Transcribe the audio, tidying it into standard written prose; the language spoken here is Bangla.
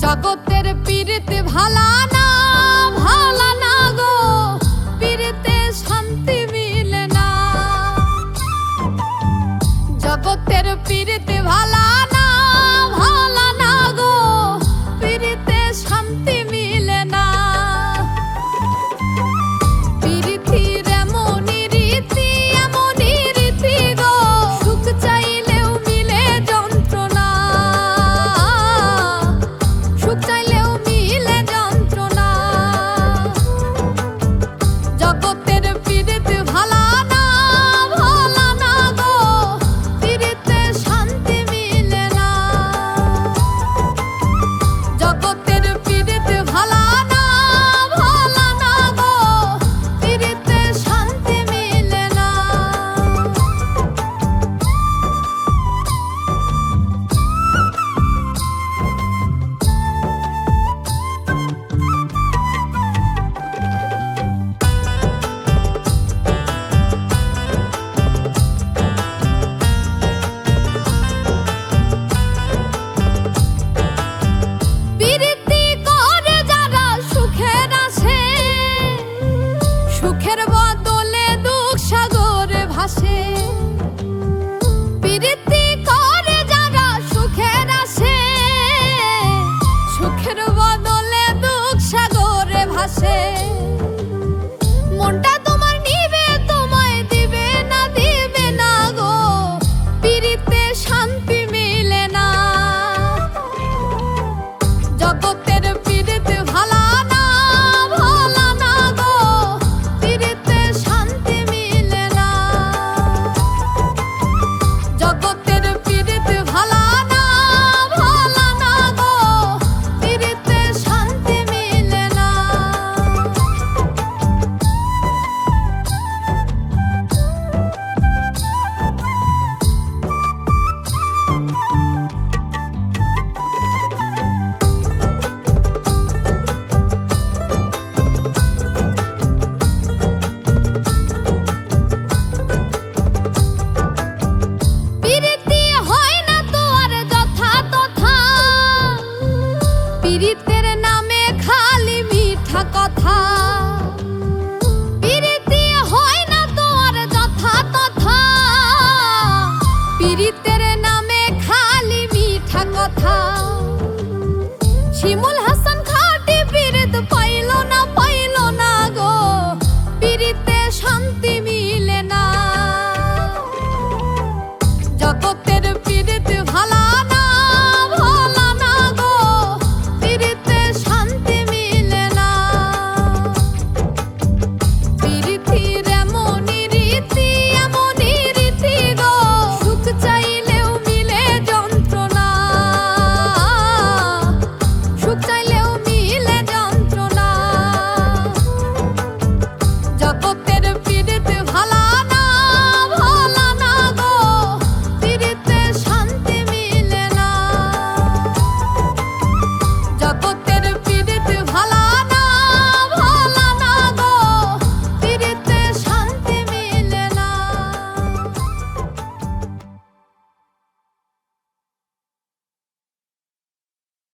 জগতের পীড়িত ভালা না গো, পীড়িতে শান্তি মিলে না। জগতের পীড়িত ভালা না গো, পীড়িতে শান্তি মিলে না। পীড়িতির এমনই রীতি গো, সুখ চাইলেও মিলে যন্ত্রণা, সুখ চাইলেও মিলে যন্ত্রণা। জগতের পীড়িত ভালা না গো, পীড়িতে শান্তি মিলে না। জগতের পীড়িত ভালা না গো, পীড়িতে শান্তি মিলে না। পীড়িতি করে যারা সুখের আসে, সুখের বদলে দুঃখ সাগরে ভাসে। পীড়িতি করে যারা সুখের আসে, সুখের বদলে দুঃখ সাগরে ভাসে। মনটা তোমার নিবে, তোমায় দিবে না গো, পীড়িতে শান্তি মিলে না। জগতের পীড়িত ভালা না গো, পীড়িতে শান্তি মিলে না। জগতের পীড়িত ভালা না গো, পীড়িতে শান্তি মিলে না। পীড়িতি হয় না তো আর যথা তথা, পীড়িতের নামে খালি মিঠা কথা। পীড়িতি হয় না তো আর যথা তথা, পীড়িতের নামে খালি মিঠা কথা। শিমুল